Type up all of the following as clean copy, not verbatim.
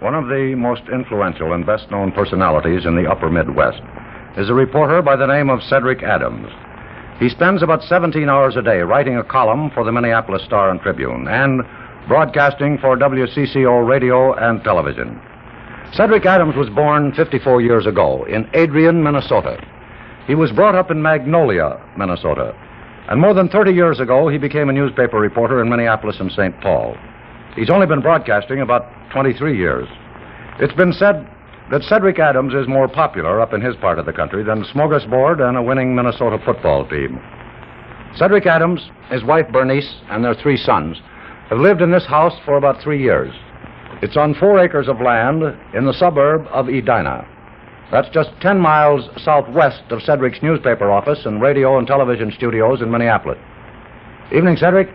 One of the most influential and best-known personalities in the upper Midwest is a reporter by the name of Cedric Adams. He spends about 17 hours a day writing a column for the Minneapolis Star and Tribune and broadcasting for WCCO radio and television. Cedric Adams was born 54 years ago in Adrian, Minnesota. He was brought up in Magnolia, Minnesota. And more than 30 years ago, he became a newspaper reporter in Minneapolis and St. Paul. He's only been broadcasting about 23 years. It's been said that Cedric Adams is more popular up in his part of the country than Smorgasbord and a winning Minnesota football team. Cedric Adams, his wife Bernice, and their 3 sons have lived in this house for about 3 years. It's on 4 acres of land in the suburb of Edina. That's just 10 miles southwest of Cedric's newspaper office and radio and television studios in Minneapolis. Evening, Cedric.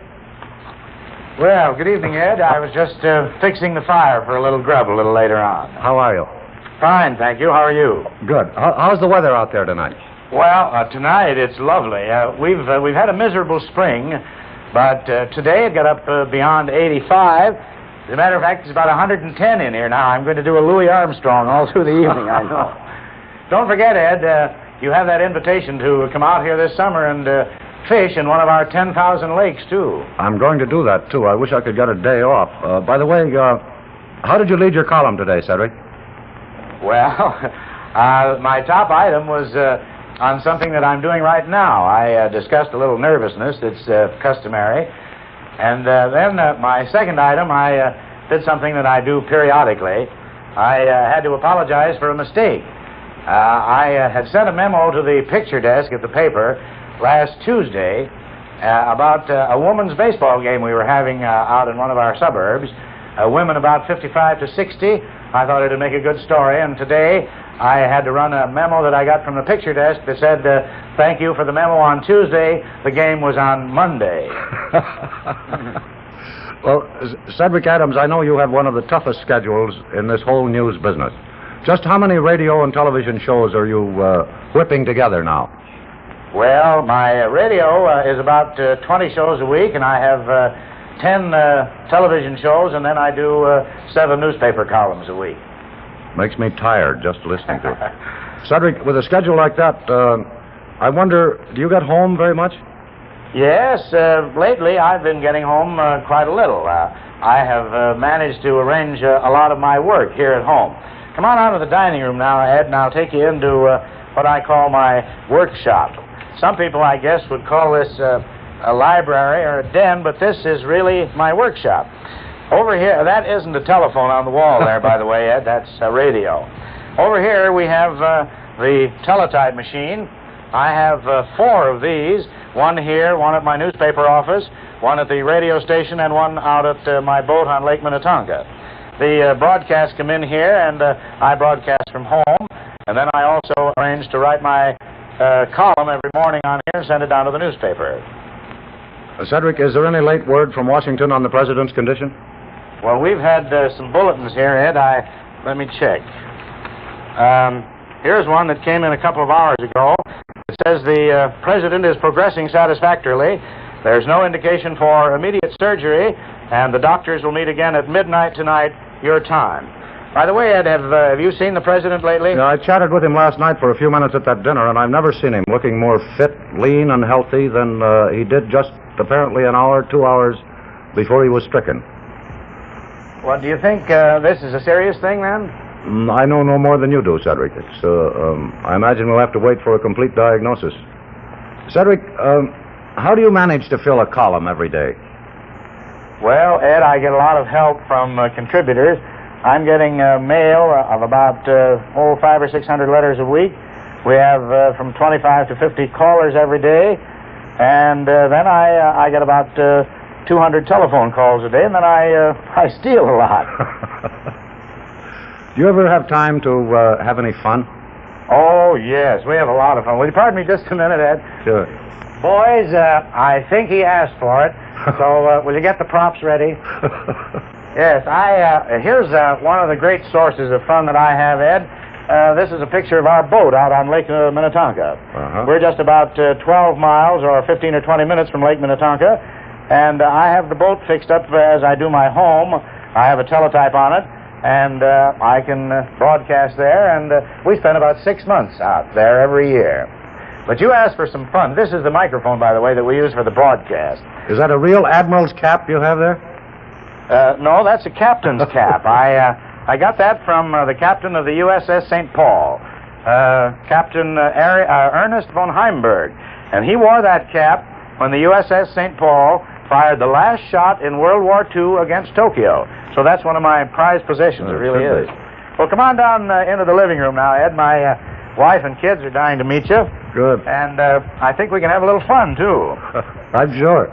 Well, good evening, Ed. I was just fixing the fire for a little grub a little later on. How are you? Fine, thank you. How are you? Good. How's the weather out there tonight? Well, tonight it's lovely. We've had a miserable spring, but today it got up beyond 85. As a matter of fact, it's about 110 in here now. I'm going to do a Louis Armstrong all through the evening, I know. Don't forget, Ed, you have that invitation to come out here this summer and fish in one of our 10,000 lakes, too. I'm going to do that, too. I wish I could get a day off. By the way, how did you lead your column today, Cedric? Well, my top item was on something that I'm doing right now. I discussed a little nervousness that's customary. And then my second item, I did something that I do periodically. I had to apologize for a mistake. I had sent a memo to the picture desk at the paper last Tuesday about a women's baseball game we were having out in one of our suburbs. Women about 55 to 60. I thought it'd make a good story, and today I had to run a memo that I got from the picture desk that said, thank you for the memo on Tuesday. The game was on Monday. Well, Cedric Adams, I know you have one of the toughest schedules in this whole news business. Just how many radio and television shows are you whipping together now? Well, my radio is about 20 shows a week, and I have 10 television shows, and then I do 7 newspaper columns a week. Makes me tired just listening to it. Cedric, with a schedule like that, I wonder, do you get home very much? Yes, lately I've been getting home quite a little. I have managed to arrange a lot of my work here at home. Come on out of the dining room now, Ed, and I'll take you into what I call my workshop. Some people, I guess, would call this a library or a den, but this is really my workshop. Over here, that isn't a telephone on the wall there, by the way, Ed. That's a radio. Over here, we have the teletype machine. I have 4 of these. One here, one at my newspaper office, one at the radio station, and one out at my boat on Lake Minnetonka. The broadcasts come in here, and I broadcast from home. And then I also arrange to write my column every morning on here and send it down to the newspaper. Cedric, is there any late word from Washington on the president's condition? Well, we've had some bulletins here, Ed. Let me check. Here's one that came in a couple of hours ago. It says the president is progressing satisfactorily. There's no indication for immediate surgery, and the doctors will meet again at midnight tonight, your time. By the way, Ed, have you seen the president lately? Yeah, I chatted with him last night for a few minutes at that dinner, and I've never seen him looking more fit, lean, and healthy than he did just apparently an hour, 2 hours before he was stricken. Well, do you think this is a serious thing, then? I know no more than you do, Cedric. I imagine we'll have to wait for a complete diagnosis. Cedric, how do you manage to fill a column every day? Well, Ed, I get a lot of help from contributors. I'm getting mail of about 500 or 600 letters a week. We have from 25 to 50 callers every day, and then I get about 200 telephone calls a day, and then I steal a lot. Do you ever have time to have any fun? Oh, yes, we have a lot of fun. Will you pardon me just a minute, Ed? Sure. Boys, I think he asked for it, so will you get the props ready? Yes, here's one of the great sources of fun that I have, Ed. This is a picture of our boat out on Lake Minnetonka. Uh-huh. We're just about 12 miles or 15 or 20 minutes from Lake Minnetonka, and I have the boat fixed up as I do my home. I have a teletype on it, and I can broadcast there, and we spend about 6 months out there every year. But you asked for some fun. This is the microphone, by the way, that we use for the broadcast. Is that a real admiral's cap you have there? No, that's a captain's cap. I got that from the captain of the USS St. Paul, Captain Ernest von Heimberg. And he wore that cap when the USS St. Paul fired the last shot in World War II against Tokyo. So that's one of my prized possessions. It really is. Well, come on down into the living room now, Ed. My wife and kids are dying to meet you. Good. And I think we can have a little fun, too. I'm sure.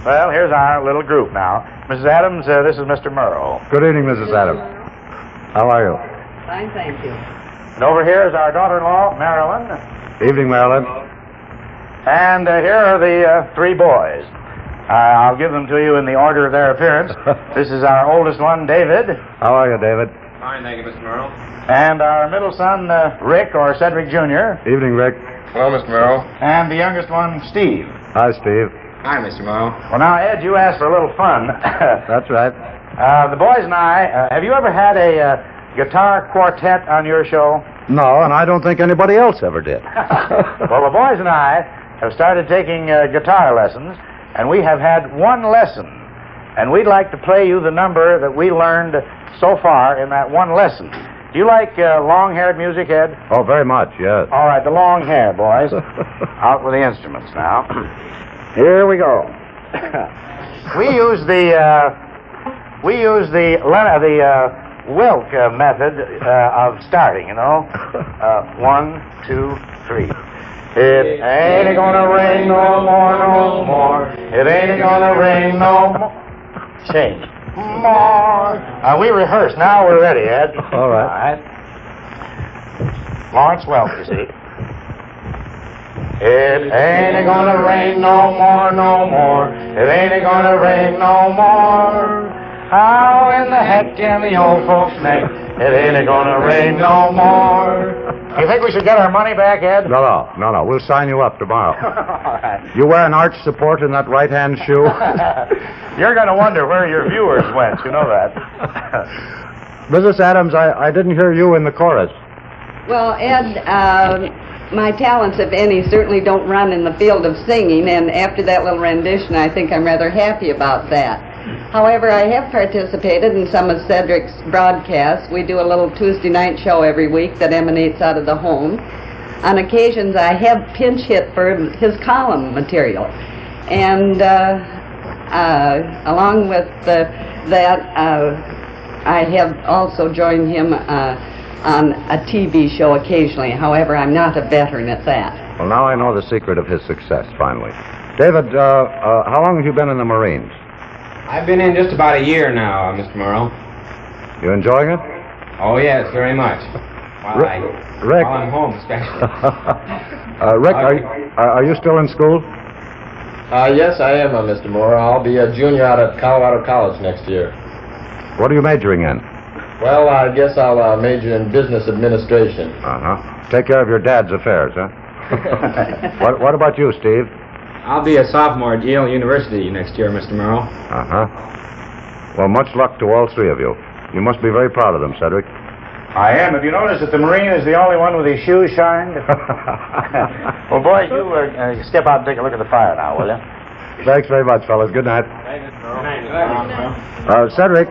Well, here's our little group now. Mrs. Adams, this is Mr. Murrow. Good evening, Mrs. Adams. How are you? Fine, thank you. And over here is our daughter-in-law, Marilyn. Evening, Marilyn. And here are the 3 boys. I'll give them to you in the order of their appearance. This is our oldest one, David. How are you, David? Fine, thank you, Mr. Murrow. And our middle son, Rick, or Cedric Jr. Evening, Rick. Hello, Mr. Murrow. And the youngest one, Steve. Hi, Steve. Hi, Mr. Murrow. Well, now, Ed, you asked for a little fun. That's right. The boys and I, have you ever had a guitar quartet on your show? No, and I don't think anybody else ever did. Well, the boys and I have started taking guitar lessons, and we have had 1 lesson. And we'd like to play you the number that we learned so far in that 1 lesson. Do you like long-haired music, Ed? Oh, very much, yes. All right, the long hair, boys. Out with the instruments now. Here we go. We use the Wilk method of starting, you know. 1, 2, 3. It ain't gonna rain no more, no more. It ain't gonna rain no more. Change. More. We rehearse. Now we're ready, Ed. All right. All right. Lawrence Welk, you see. It ain't gonna rain no more, no more. It ain't gonna rain no more. How in the heck can the old folks make? It ain't gonna rain no more. You think we should get our money back, Ed? No. We'll sign you up tomorrow. All right. You wear an arch support in that right-hand shoe? You're going to wonder where your viewers went. You know that. Mrs. Adams, I didn't hear you in the chorus. Well, Ed, my talents, if any, certainly don't run in the field of singing, and after that little rendition, I think I'm rather happy about that. However, I have participated in some of Cedric's broadcasts. We do a little Tuesday night show every week that emanates out of the home. On occasions, I have pinch hit for his column material. And along with that, I have also joined him on a TV show occasionally. However, I'm not a veteran at that. Well, now I know the secret of his success, finally. David, how long have you been in the Marines? I've been in just about a year now, Mr. Murrow. You enjoying it? Oh, yes, very much. Rick. While I'm home, especially. Rick, are you still in school? Yes, I am, Mr. Murrow. I'll be a junior out at Colorado College next year. What are you majoring in? Well, I guess I'll major in business administration. Uh-huh. Take care of your dad's affairs, huh? What about you, Steve? I'll be a sophomore at Yale University next year, Mr. Murrow. Uh-huh. Well, much luck to all 3 of you. You must be very proud of them, Cedric. I am. Have you noticed that the Marine is the only one with his shoes shined? Well, boys, you step out and take a look at the fire now, will you? Thanks very much, fellas. Good night. Good night. Cedric,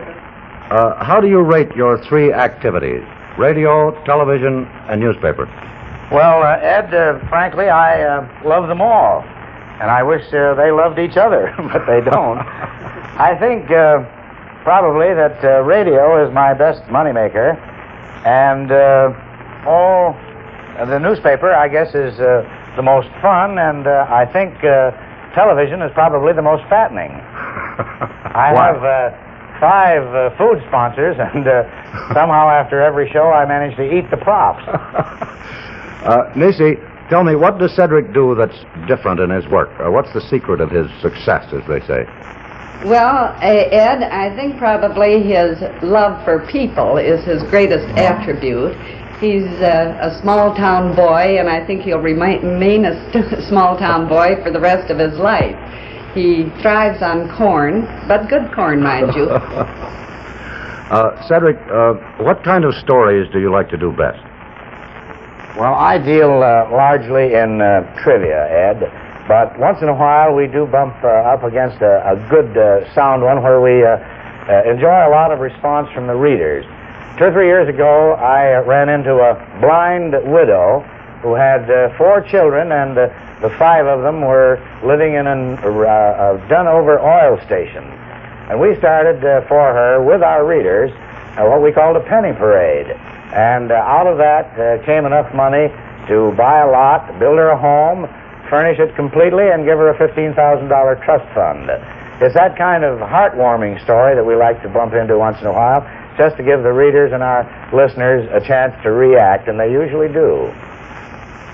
how do you rate your 3 activities? Radio, television, and newspaper. Well, Ed, frankly, I love them all. And I wish they loved each other, but they don't. I think probably that radio is my best moneymaker. And, the newspaper, I guess, is the most fun. And I think television is probably the most fattening. I have 5 food sponsors, and somehow after every show I manage to eat the props. Nisi, tell me, what does Cedric do that's different in his work? What's the secret of his success, as they say? Well, Ed, I think probably his love for people is his greatest attribute. He's a small-town boy, and I think he'll remain a small-town boy for the rest of his life. He thrives on corn, but good corn, mind you. Cedric, what kind of stories do you like to do best? Well, I deal largely in trivia, Ed, but once in a while we do bump up against a good sound one where we enjoy a lot of response from the readers. 2 or 3 years ago, I ran into a blind widow who had 4 children, and the 5 of them were living in a done-over oil station. And we started for her, with our readers, what we called a penny parade. And out of that came enough money to buy a lot, build her a home, furnish it completely, and give her a $15,000 trust fund. It's that kind of heartwarming story that we like to bump into once in a while, just to give the readers and our listeners a chance to react, and they usually do.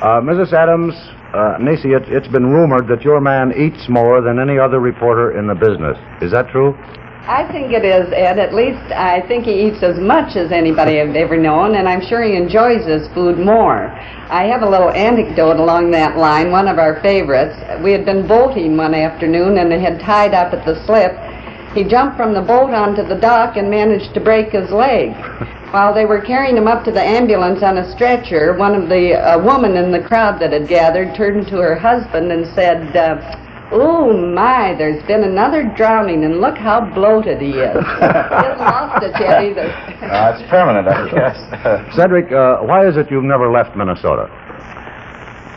Mrs. Adams, Nisi, it's been rumored that your man eats more than any other reporter in the business. Is that true? I think it is, Ed. At least I think he eats as much as anybody I've ever known, and I'm sure he enjoys his food more. I have a little anecdote along that line, one of our favorites. We had been boating one afternoon and had tied up at the slip. He jumped from the boat onto the dock and managed to break his leg. While they were carrying him up to the ambulance on a stretcher, a woman in the crowd that had gathered turned to her husband and said, "Oh my, there's been another drowning, and look how bloated he is." He hasn't lost it yet either. It's permanent, I guess. Cedric, why is it you've never left Minnesota?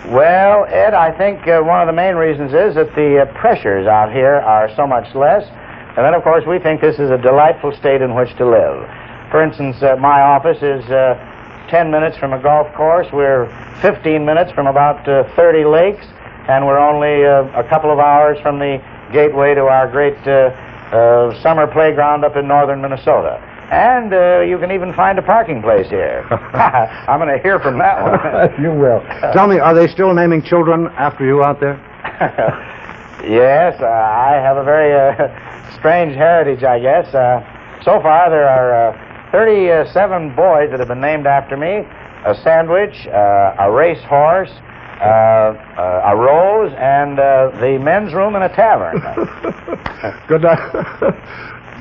Well, Ed, I think one of the main reasons is that the pressures out here are so much less. And then, of course, we think this is a delightful state in which to live. For instance, my office is 10 minutes from a golf course. We're 15 minutes from about 30 lakes. And we're only a couple of hours from the gateway to our great summer playground up in northern Minnesota. And you can even find a parking place here. I'm going to hear from that one. You will. Tell me, are they still naming children after you out there? Yes, I have a very strange heritage, I guess. So far, there are 37 boys that have been named after me, a sandwich, a racehorse, a rose, and the men's room in a tavern. Good night.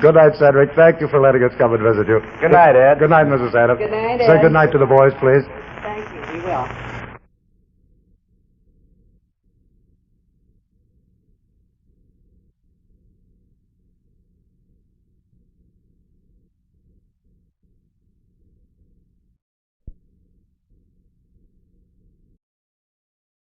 Good night, Cedric. Thank you for letting us come and visit you. Good night, Ed. Good night, Mrs. Adams. Good night, Say Ed. good night to the boys, please. Thank you. We will.